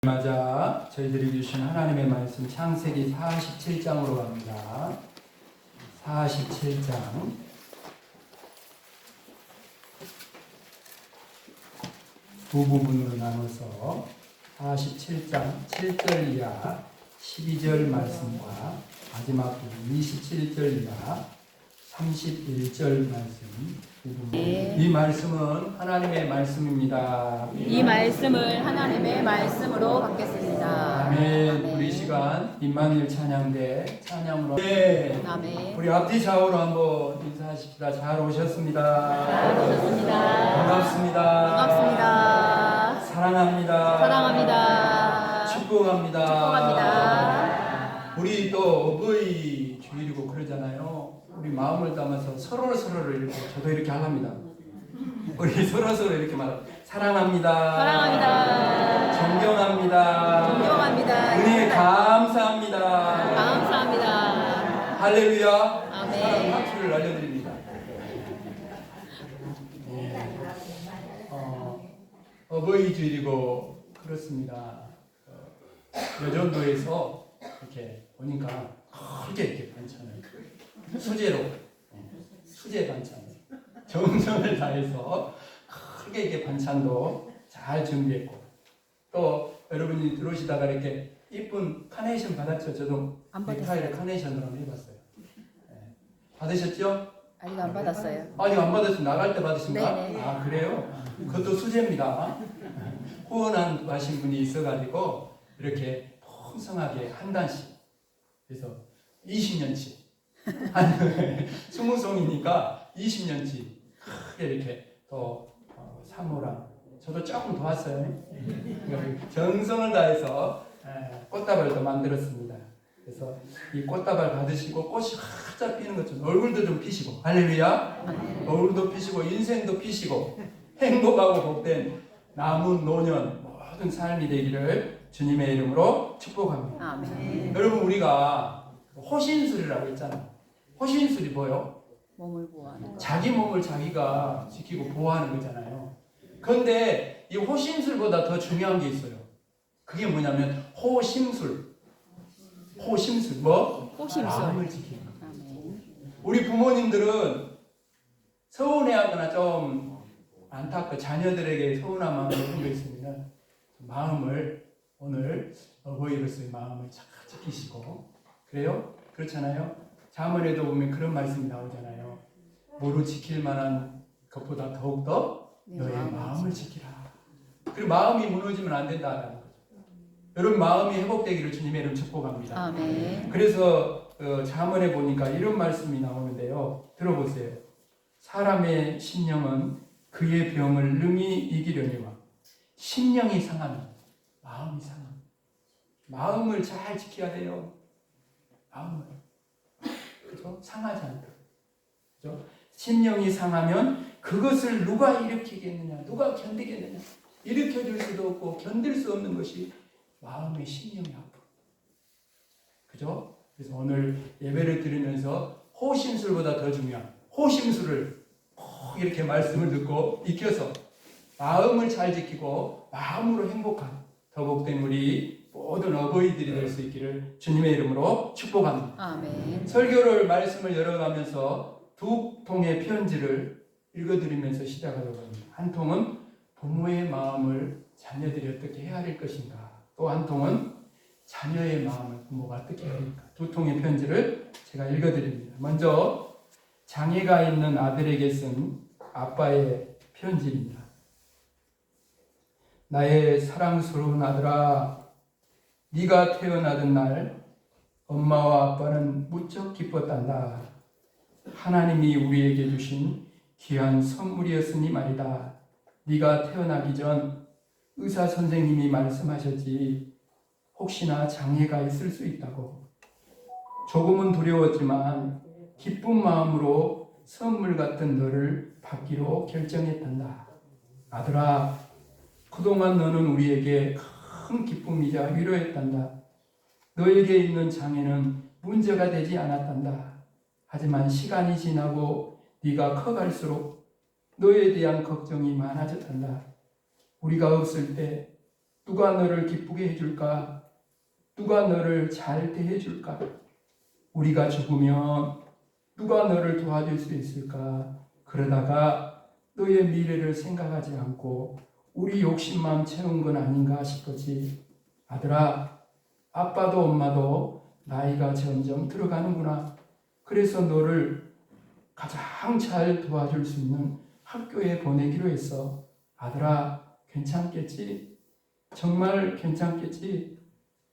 맞아 저희들이 주신 하나님의 말씀 창세기 47장으로 갑니다. 47장 두 부분으로 나눠서 47장 7절 이하 12절 말씀과 마지막 부분 27절 이하 31절 말씀 이 말씀은 하나님의 말씀입니다. 이 말씀을 하나님의 말씀으로 받겠습니다. 아멘. 우리 시간 임마누엘 찬양대 찬양으로 아멘. 우리 앞뒤 좌우로 한번 인사하십시다. 잘 오셨습니다. 잘 오셨습니다. 반갑습니다. 반갑습니다. 사랑합니다. 사랑합니다. 축복합니다. 축복합니다. 우리 또 어버이 주일이고 그러잖아요. 우리 마음을 담아서 서로를 이렇게 저도 이렇게 합니다. 우리 서로 이렇게 말합니다. 사랑합니다. 사랑합니다. 존경합니다. 존경합니다. 은혜 감사합니다. 감사합니다. 할렐루야. 아멘. 박수를 날려드립니다. 어버이 주일이고 그렇습니다. 여전도에서 이렇게 보니까 크게 이렇게 반찬을 수제로 수제 반찬 정성을 다해서 크게 이렇게 반찬도 잘 준비했고 또 여러분이 들어오시다가 이렇게 이쁜 카네이션 받았죠? 저도 넥타이를 카네이션으로 한번 해봤어요. 네. 받으셨죠? 아직 안 받았어요. 아직 안 받았어요. 나갈 때 받으신가? 네네. 아 그래요? 그것도 수제입니다. 후원한 하신 분이 있어가지고 이렇게 풍성하게 한 단씩 그래서 20년치 한 20송이니까 20년치 크게 이렇게 또 사모랑 저도 조금 도왔어요. 정성을 다해서 꽃다발도 만들었습니다. 그래서 이 꽃다발 받으시고 꽃이 활짝 피는 것처럼 얼굴도 좀 피시고 할렐루야. 얼굴도 피시고 인생도 피시고 행복하고 복된 남은 노년 모든 삶이 되기를 주님의 이름으로 축복합니다. 아멘. 여러분 우리가 호신술이라고 했잖아요. 호신술이 뭐요? 몸을 보호하는 것. 자기 몸을 자기가 지키고 보호하는 거잖아요. 그런데 이 호신술보다 더 중요한 게 있어요. 그게 뭐냐면 호심술. 호심술 뭐? 호심술. 마음을 지키는 거. 아멘. 우리 부모님들은 서운해하거나 좀 안타깝고 자녀들에게 서운한 마음을 가지고 있으면 마음을 오늘 어버이로서의 마음을 잘 지키시고 그래요? 그렇잖아요? 자문에도 보면 그런 말씀이 나오잖아요. 뭐로 지킬 만한 것보다 더욱더 너의 마음을 지키라. 그리고 마음이 무너지면 안 된다라는 거죠. 여러분 마음이 회복되기를 주님의 이름 축복합니다. 아멘. 그래서 자문에 보니까 이런 말씀이 나오는데요. 들어보세요. 사람의 심령은 그의 병을 능히 이기려니와 심령이 상하면 마음이 상합니다. 마음을 잘 지켜야 돼요. 마음을. 그죠? 상하지 않다. 그죠? 심령이 상하면 그것을 누가 일으키겠느냐? 누가 견디겠느냐? 일으켜줄 수도 없고 견딜 수 없는 것이 마음의 심령의 아픔. 그죠? 그래서 오늘 예배를 드리면서 호심술보다 더 중요한 호심술을 꼭 이렇게 말씀을 듣고 익혀서 마음을 잘 지키고 마음으로 행복한 더 복된 우리 모든 어버이들이 될 수 있기를 주님의 이름으로 축복합니다. 아멘. 설교를 말씀을 열어가면서 두 통의 편지를 읽어드리면서 시작하려고 합니다. 한 통은 부모의 마음을 자녀들이 어떻게 헤아릴 것인가, 또 한 통은 자녀의 마음을 부모가 어떻게 헤아릴까. 두 통의 편지를 제가 읽어드립니다. 먼저 장애가 있는 아들에게 쓴 아빠의 편지입니다. 나의 사랑스러운 아들아, 네가 태어나던 날 엄마와 아빠는 무척 기뻤단다. 하나님이 우리에게 주신 귀한 선물이었으니 말이다. 네가 태어나기 전 의사 선생님이 말씀하셨지. 혹시나 장애가 있을 수 있다고. 조금은 두려웠지만 기쁜 마음으로 선물 같은 너를 받기로 결정했단다. 아들아, 그동안 너는 우리에게 큰 기쁨이자 위로였단다. 너에게 있는 장애는 문제가 되지 않았단다. 하지만 시간이 지나고 네가 커갈수록 너에 대한 걱정이 많아졌단다. 우리가 없을 때 누가 너를 기쁘게 해줄까? 누가 너를 잘 대해줄까? 우리가 죽으면 누가 너를 도와줄 수 있을까? 그러다가 너의 미래를 생각하지 않고 우리 욕심만 채운 건 아닌가 싶었지. 아들아, 아빠도 엄마도 나이가 점점 들어가는구나. 그래서 너를 가장 잘 도와줄 수 있는 학교에 보내기로 했어. 아들아, 괜찮겠지? 정말 괜찮겠지?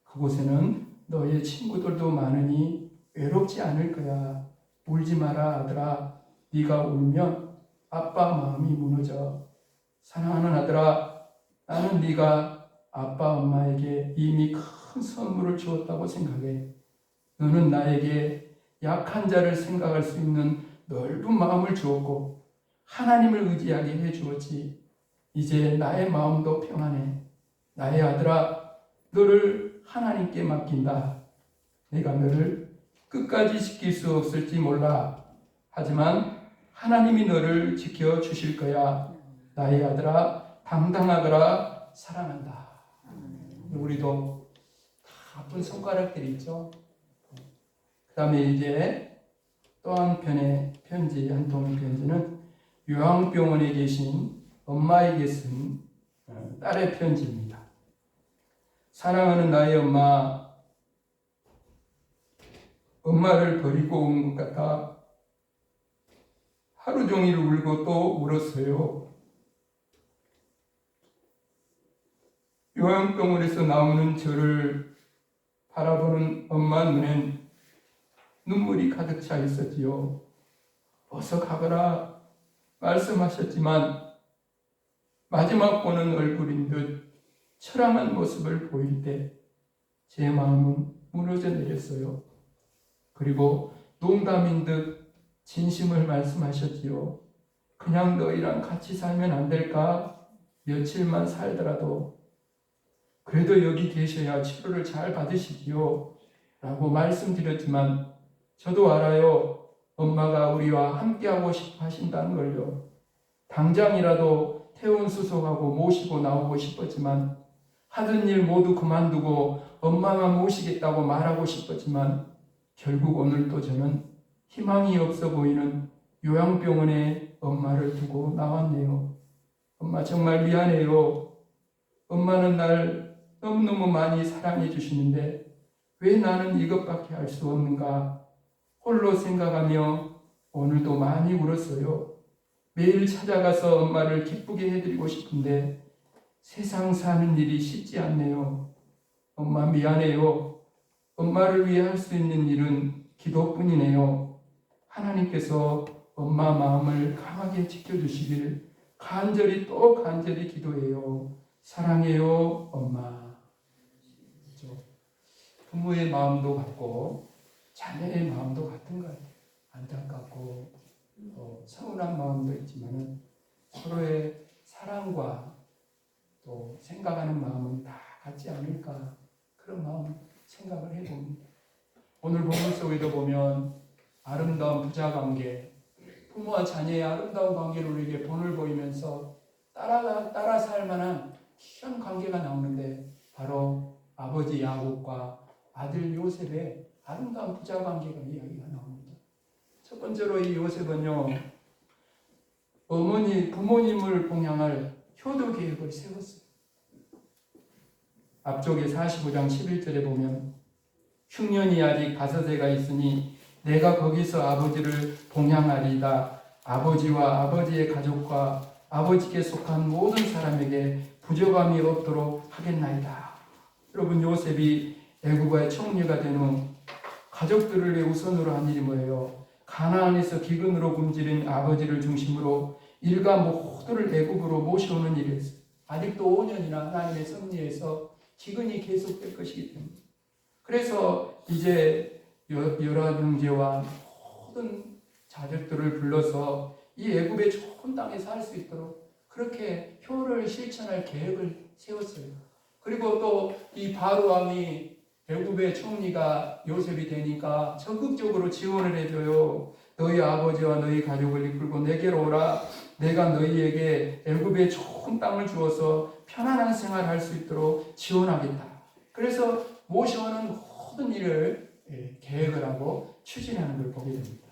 그곳에는 너의 친구들도 많으니 외롭지 않을 거야. 울지 마라, 아들아. 네가 울면 아빠 마음이 무너져. 사랑하는 아들아, 나는 네가 아빠 엄마에게 이미 큰 선물을 주었다고 생각해. 너는 나에게 약한 자를 생각할 수 있는 넓은 마음을 주었고 하나님을 의지하게 해 주었지. 이제 나의 마음도 평안해. 나의 아들아, 너를 하나님께 맡긴다. 내가 너를 끝까지 지킬 수 없을지 몰라. 하지만 하나님이 너를 지켜 주실 거야. 나의 아들아, 당당하거라. 사랑한다. 우리도 다 아픈 손가락들이 있죠. 그 다음에 이제 또 한 편의 편지, 한 통의 편지는 요양병원에 계신 엄마에게 쓴 딸의 편지입니다. 사랑하는 나의 엄마, 엄마를 버리고 온 것 같아 하루 종일 울고 또 울었어요. 요양병원에서 나오는 저를 바라보는 엄마 눈엔 눈물이 가득 차 있었지요. 어서 가거라 말씀하셨지만 마지막 보는 얼굴인 듯 처량한 모습을 보일 때 제 마음은 무너져 내렸어요. 그리고 농담인 듯 진심을 말씀하셨지요. 그냥 너희랑 같이 살면 안 될까? 며칠만 살더라도. 그래도 여기 계셔야 치료를 잘 받으시지요. 라고 말씀드렸지만 저도 알아요. 엄마가 우리와 함께하고 싶어 하신다는 걸요. 당장이라도 퇴원 수속하고 모시고 나오고 싶었지만 하던 일 모두 그만두고 엄마만 모시겠다고 말하고 싶었지만 결국 오늘 또 저는 희망이 없어 보이는 요양병원에 엄마를 두고 나왔네요. 엄마 정말 미안해요. 엄마는 날 너무너무 많이 사랑해 주시는데 왜 나는 이것밖에 할 수 없는가 홀로 생각하며 오늘도 많이 울었어요. 매일 찾아가서 엄마를 기쁘게 해드리고 싶은데 세상 사는 일이 쉽지 않네요. 엄마 미안해요. 엄마를 위해 할 수 있는 일은 기도뿐이네요. 하나님께서 엄마 마음을 강하게 지켜주시길 간절히 또 간절히 기도해요. 사랑해요, 엄마. 그렇죠? 부모의 마음도 같고 자녀의 마음도 같은 것 같아요. 안타깝고 서운한 마음도 있지만 서로의 사랑과 또 생각하는 마음은 다 같지 않을까 그런 마음 생각을 해봅니다. 오늘 본문 속에도 보면 아름다운 부자관계, 부모와 자녀의 아름다운 관계를 우리에게 본을 보이면서 따라 살 만한 귀한 관계가 나오는데 바로 아버지 야곱과 아들 요셉의 아름다운 부자관계가 이야기가 나옵니다. 첫 번째로 이 요셉은요, 부모님을 봉양할 효도 계획을 세웠어요. 앞쪽에 45장 11절에 보면 흉년이 아직 5해가 있으니 내가 거기서 아버지를 봉양하리이다. 아버지와 아버지의 가족과 아버지께 속한 모든 사람에게 부족함이 없도록 하겠나이다. 여러분, 요셉이 애굽의 총리가 된 후 가족들을 위해 우선으로 한 일이 뭐예요? 가나안에서 기근으로 굶주린 아버지를 중심으로 일가 모두를 애굽으로 모셔오는 일이었어요. 아직도 5년이나 하나님의 섭리에서 기근이 계속될 것이기 때문에. 그래서 이제 여러 형제와 모든 자식들을 불러서 이 애굽의 좋은 땅에 살 수 있도록 그렇게 효를 실천할 계획을 세웠어요. 그리고 또 이 바로 왕이 애굽의 총리가 요셉이 되니까 적극적으로 지원을 해줘요. 너희 아버지와 너희 가족을 이끌고 내게로 오라. 내가 너희에게 애굽의 좋은 땅을 주어서 편안한 생활을 할 수 있도록 지원하겠다. 그래서 모셔오는 모든 일을 계획을 하고 추진하는 걸 보게 됩니다.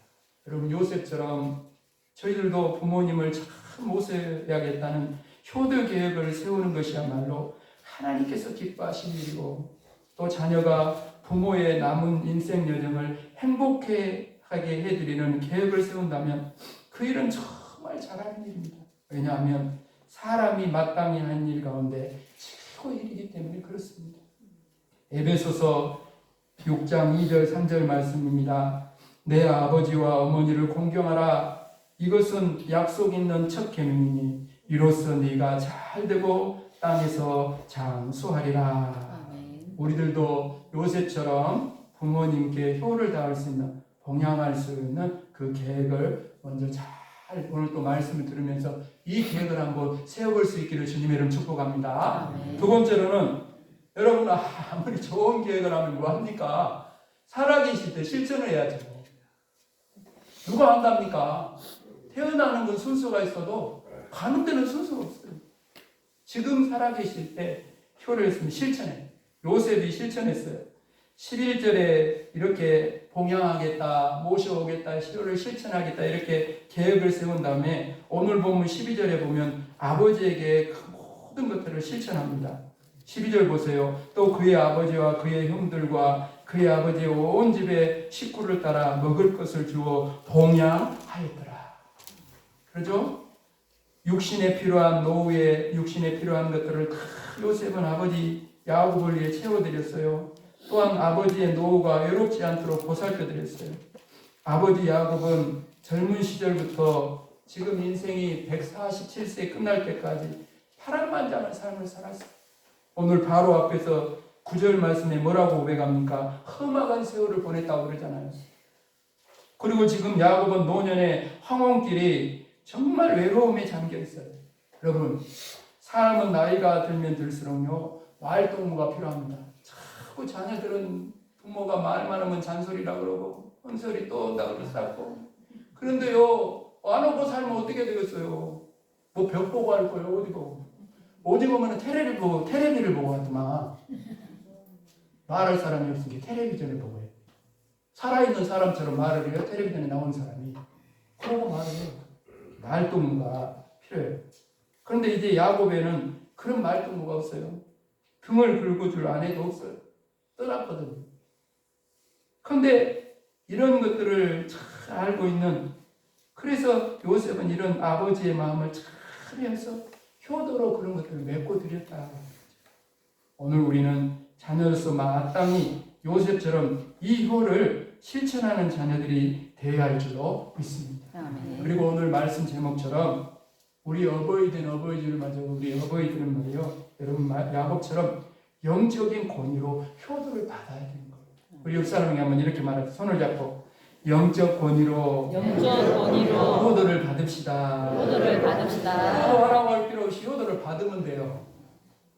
여러분, 요셉처럼 저희들도 부모님을 참 모셔야겠다는 효도 계획을 세우는 것이야말로 하나님께서 기뻐하시는 일이고, 또 자녀가 부모의 남은 인생 여정을 행복하게 해드리는 계획을 세운다면 그 일은 정말 잘하는 일입니다. 왜냐하면 사람이 마땅히 하는 일 가운데 최고의 일이기 때문에 그렇습니다. 에베소서 6장 2절 3절 말씀입니다. 내 아버지와 어머니를 공경하라. 이것은 약속 있는 첫 계명이니 이로써 네가 잘되고 땅에서 장수하리라. 아멘. 우리들도 요셉처럼 부모님께 효를 다할 수 있는, 봉양할 수 있는 그 계획을 먼저 잘, 오늘 또 말씀을 들으면서 이 계획을 한번 세워볼 수 있기를 주님의 이름 축복합니다. 아멘. 두 번째로는 여러분, 아무리 좋은 계획을 하면 뭐합니까? 살아계실 때 실천을 해야죠. 누가 한답니까? 태어나는 건 순서가 있어도 가는 데는 순서가 없어요. 지금 살아계실 때 효를 했으면 실천해. 요셉이 실천했어요. 11절에 이렇게 봉양하겠다, 모셔오겠다, 효를 실천하겠다 이렇게 계획을 세운 다음에 오늘 본문 12절에 보면 아버지에게 그 모든 것들을 실천합니다. 12절 보세요. 또 그의 아버지와 그의 형들과 그의 아버지의 온 집의 식구를 따라 먹을 것을 주어 봉양하였더라. 그러죠? 육신에 필요한 노후에 육신에 필요한 것들을 다 요셉은 아버지 야곱을 위해 채워드렸어요. 또한 아버지의 노후가 외롭지 않도록 보살펴드렸어요. 아버지 야곱은 젊은 시절부터 지금 인생이 147세 끝날 때까지 파란만장한 삶을 살았어요. 오늘 바로 앞에서 9절 말씀에 뭐라고 고백합니까? 험악한 세월을 보냈다고 그러잖아요. 그리고 지금 야곱은 노년의 황혼길이 정말 외로움에 잠겨 있어요. 여러분, 사람은 나이가 들면 들수록요 말동무가 필요합니다. 자꾸 자녀들은 부모가 말 많으면 잔소리라 그러고 헌소리 또 온다 그러고 그런데요 안 오고 살면 어떻게 되겠어요? 뭐 벽 보고 할 거예요? 어디 보고? 어디 보면 테레비를 보고 하더만. 말할 사람이 없으니까 텔레비전을 보고 해요. 살아있는 사람처럼 말을 해요. 텔레비전에 나온 사람이. 그러고 말을 해요. 말동무가 필요해요. 그런데 이제 야곱에는 그런 말동무가 없어요. 등을 긁어줄 아내도 없어요. 떠났거든요. 그런데 이런 것들을 잘 알고 있는, 그래서 요셉은 이런 아버지의 마음을 잘 해서 효도로 그런 것들을 메꿔 드렸다. 오늘 우리는 자녀로서 마땅히 요셉처럼 이 효를 실천하는 자녀들이 되어야 할 줄로 믿습니다. 아멘. 그리고 오늘 말씀 제목처럼 우리 어버이든 어버이들을 맞아 우리 어버이들은 말이요, 여러분 야곱처럼 영적인 권위로 효도를 받아야 되는 거예요. 우리 옆 사람에게 한번 이렇게 말하죠. 손을 잡고 영적 권위로 효도를 받읍시다. 효도를 받읍시다. 하라고 할 필요 없이 효도를 받으면 돼요.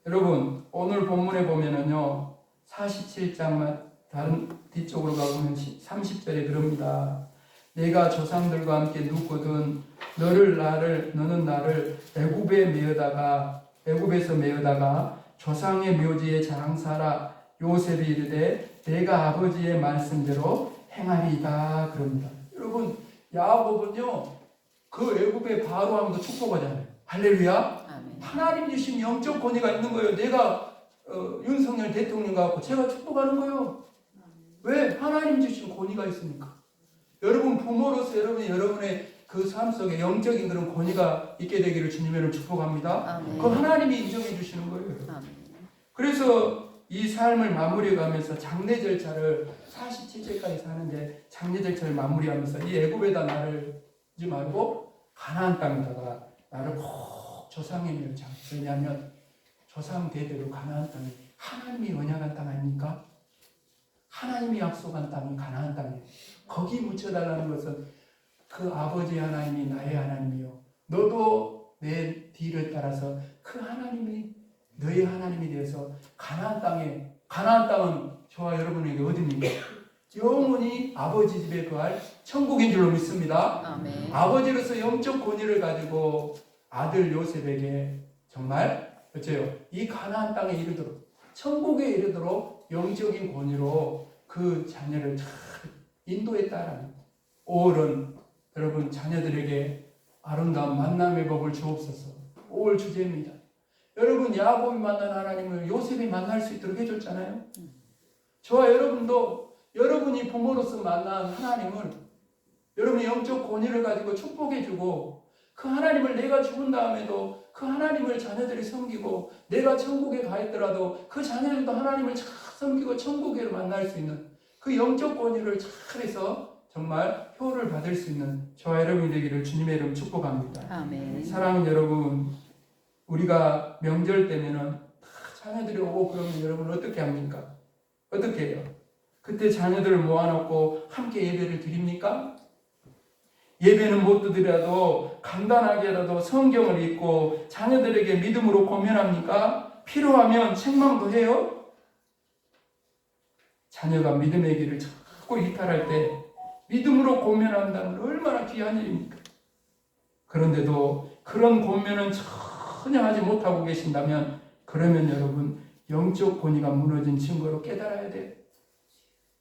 여러분, 오늘 본문에 보면은요 47장만 다른 뒤쪽으로 가보면 30절에 그럽니다. 내가 조상들과 함께 눕거든 너는 나를 애굽에서 메어다가 조상의 묘지에 장사라. 요셉이 이르되 내가 아버지의 말씀대로 행하리이다 그럽니다. 여러분, 야곱은요 그 애굽의 바로왕도 축복하잖아요. 할렐루야. 아멘. 하나님 주신 영적 권위가 있는 거예요. 내가 윤석열 대통령 갖고 제가 축복하는 거예요. 왜? 하나님 주신 권위가 있으니까. 여러분 부모로서 여러분의 그 삶 속에 영적인 그런 권위가 있게 되기를 주님으로 축복합니다. 아멘. 그 하나님이 인정해 주시는 거예요. 아멘. 그래서 이 삶을 마무리해가면서 장례 절차를 47절까지 사는데 장례 절차를 마무리하면서 이 애굽에다 나를 하지 말고 가나안 땅에다가 나를 꼭 조상의 멸장. 왜냐하면 조상 대대로 가나안 땅이 하나님이 언약한 땅 아닙니까? 하나님이 약속한 땅이 가나안 땅이에요. 거기 묻혀달라는 것은 그 아버지 하나님이 나의 하나님이요, 너도 내 뒤를 따라서 그 하나님이 너의 하나님이 되어서 가나안 땅은 저와 여러분에게 어디입니까? 영원히 아버지 집에 거할 천국인 줄로 믿습니다. 아멘. 아버지로서 영적 권위를 가지고 아들 요셉에게 정말 어째요? 이 가나안 땅에 이르도록 천국에 이르도록 영적인 권위로 그 자녀를 잘 인도했다라는 5월은 여러분 자녀들에게 아름다운 만남의 법을 주옵소서. 5월 주제입니다. 여러분 야곱이 만난 하나님을 요셉이 만날 수 있도록 해줬잖아요. 저와 여러분도 여러분이 부모로서 만난 하나님을 여러분의 영적 권위를 가지고 축복해주고 그 하나님을 내가 죽은 다음에도 그 하나님을 자녀들이 섬기고 내가 천국에 가 있더라도 그 자녀들도 하나님을 잘 섬기고 천국에 만날 수 있는 그 영적 권위를 잘해서 정말 효를 받을 수 있는 저와 여러분이 되기를 주님의 이름 축복합니다. 아멘. 사랑하는 여러분, 우리가 명절 때면은 다 자녀들이 오고 그러면 여러분 어떻게 합니까? 어떻게 해요? 그때 자녀들을 모아놓고 함께 예배를 드립니까? 예배는 못 드리더라도 간단하게라도 성경을 읽고 자녀들에게 믿음으로 고면합니까? 필요하면 책망도 해요? 자녀가 믿음의 길을 자꾸 이탈할 때 믿음으로 고면한다면 얼마나 귀한 일입니까? 그런데도 그런 고면은 전혀 하지 못하고 계신다면 그러면 여러분 영적 권위가 무너진 증거로 깨달아야 돼요.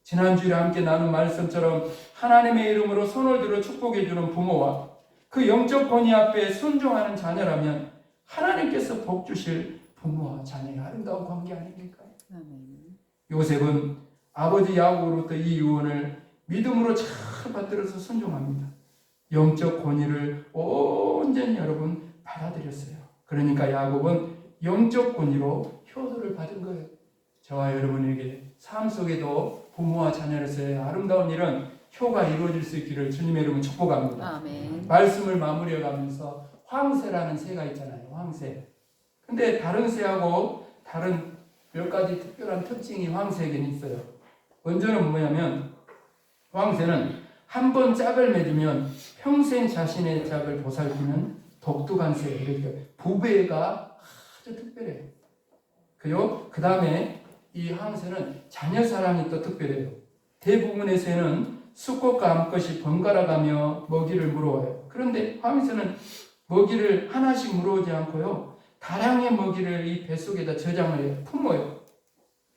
지난주에 함께 나눈 말씀처럼 하나님의 이름으로 손을 들어 축복해주는 부모와 그 영적 권위 앞에 순종하는 자녀라면 하나님께서 복 주실 부모와 자녀의 아름다운 관계 아닙니까? 아멘. 요셉은 아버지 야곱으로부터 이 유언을 믿음으로 잘 받들어서 순종합니다. 영적 권위를 온전히 여러분 받아들였어요. 그러니까 야곱은 영적 권위로 효도를 받은 거예요. 저와 여러분에게 삶 속에도 부모와 자녀로서의 아름다운 일은 효가 이루어질 수 있기를 주님의 이름으로 축복합니다. 아멘. 말씀을 마무리해가면서 황새라는 새가 있잖아요. 황새. 근데 다른 새하고 다른 몇 가지 특별한 특징이 황새에게는 있어요. 먼저는 뭐냐면 황새는 한 번 짝을 맺으면 평생 자신의 짝을 보살피는 독특한 새. 이렇게 부배가 아주 특별해요. 그리고 그 다음에 이 황새는 자녀 사랑이 또 특별해요. 대부분의 새는 수컷과 암컷이 번갈아가며 먹이를 물어와요. 그런데 황새는 먹이를 하나씩 물어오지 않고요. 다량의 먹이를 이 뱃속에다 저장을 해요. 품어요.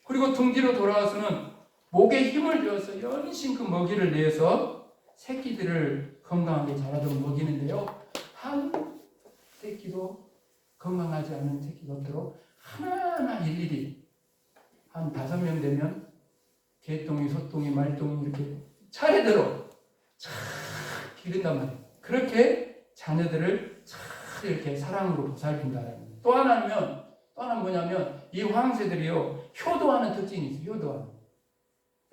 그리고 둥지로 돌아와서는 목에 힘을 줘서 연신 그 먹이를 내서 새끼들을 건강하게 자라도록 먹이는데요. 한 새끼도 건강하지 않은 새끼가 없도록 하나하나 일일이 한 5명 되면 개똥이, 소똥이, 말똥이 이렇게 차례대로 잘 기른단 말이에요. 그렇게 자녀들을 잘 이렇게 사랑으로 보살핀다는 거예요. 또 하나는 뭐냐면 이 황새들이요 효도하는 특징이 있어요. 효도하는.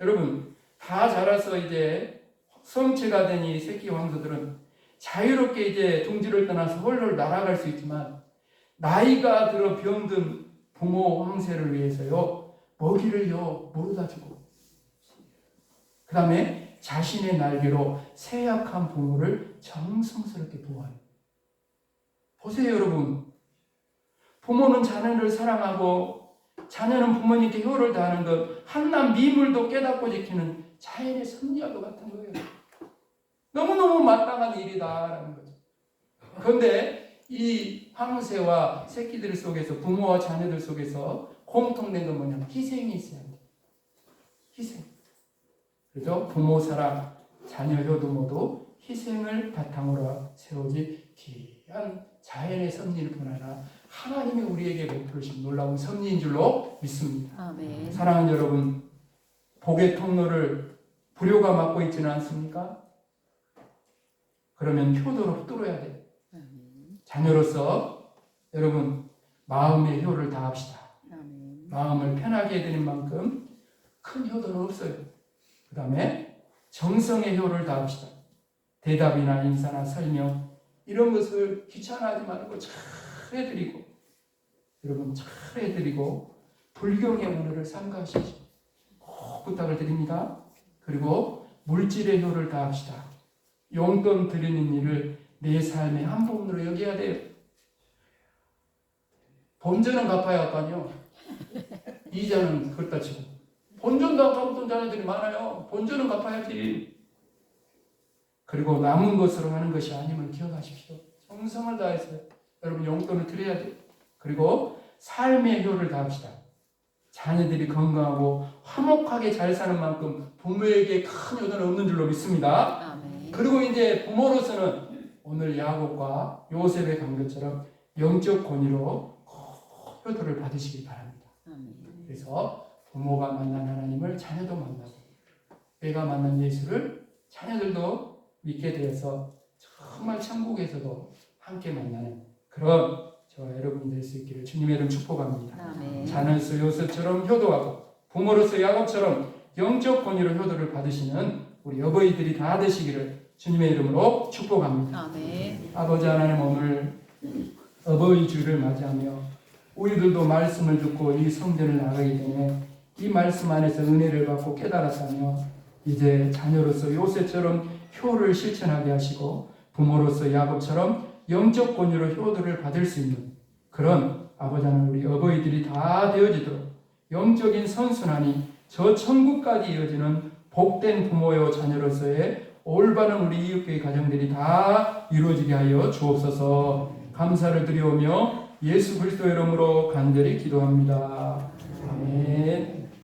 여러분 다 자라서 이제 성체가 된 이 새끼 황새들은 자유롭게 이제 둥지를 떠나서 홀로 날아갈 수 있지만 나이가 들어 병든 부모 황새를 위해서요 먹이를요 물어다 주고 그 다음에 자신의 날개로 세약한 부모를 정성스럽게 보호해요. 보세요 여러분. 부모는 자녀를 사랑하고 자녀는 부모님께 효를 다하는 것 한낱 미물도 깨닫고 지키는 자연의 섭리와도 같은 거예요. 너무너무 마땅한 일이다라는 거죠. 그런데 이 황새와 새끼들 속에서 부모와 자녀들 속에서 공통된 건 뭐냐면 희생이 있어야 합니다. 희생. 그래서 부모 사랑, 자녀 효도 모두 희생을 바탕으로 세워진 귀한 자연의 섭리일 뿐 아니라 하나님이 우리에게 베푸신 놀라운 섭리인 줄로 믿습니다. 아멘. 사랑하는 여러분, 복의 통로를 불효가 맡고 있지는 않습니까? 그러면 효도로 뚫어야 돼요. 자녀로서 여러분 마음의 효를 다합시다. 마음을 편하게 해드린 만큼 큰 효도는 없어요. 그 다음에 정성의 효를 다합시다. 대답이나 인사나 설명 이런 것을 귀찮아하지 말고 잘 해드리고 여러분 잘 해드리고 불경의 언어를 삼가하시죠. 꼭 부탁을 드립니다. 그리고 물질의 효를 다합시다. 용돈 드리는 일을 내 삶의 한 부분으로 여겨야 돼요. 본전은 갚아야 할 거 아니에요. 이자는 그렇다 치고 본전도 안 갚던 자녀들이 많아요. 본전은 갚아야지. 그리고 남은 것으로 하는 것이 아님을 기억하십시오. 정성을 다해서 여러분 용돈을 드려야 돼요. 그리고 삶의 효를 다합시다. 자녀들이 건강하고 화목하게 잘 사는 만큼 부모에게 큰 효도는 없는 줄로 믿습니다. 아멘. 그리고 이제 부모로서는 오늘 야곱과 요셉의 관계처럼 영적 권위로 꼭 효도를 받으시기 바랍니다. 아멘. 그래서 부모가 만난 하나님을 자녀도 만나고 내가 만난 예수를 자녀들도 믿게 되어서 정말 천국에서도 함께 만나는 그런 저와 여러분이 될 수 있기를 주님의 이름 축복합니다. 아멘. 자녀로서 요셉처럼 효도하고 부모로서 야곱처럼 영적 권위로 효도를 받으시는 우리 어버이들이 다 되시기를 주님의 이름으로 축복합니다. 아멘. 아버지 하나님, 오늘 어버이 주를 맞이하며 우리들도 말씀을 듣고 이 성전을 나가기 전에 이 말씀 안에서 은혜를 받고 깨달았다며 이제 자녀로서 요셉처럼 효를 실천하게 하시고 부모로서 야곱처럼 영적 권위로 효도를 받을 수 있는 그런 아버지 하나님, 우리 어버이들이 다 되어지도록 영적인 선순환이 저 천국까지 이어지는 복된 부모요 자녀로서의 올바른 우리 이웃교회 가정들이 다 이루어지게 하여 주옵소서. 감사를 드리오며 예수 그리스도의 이름으로 간절히 기도합니다. 아멘.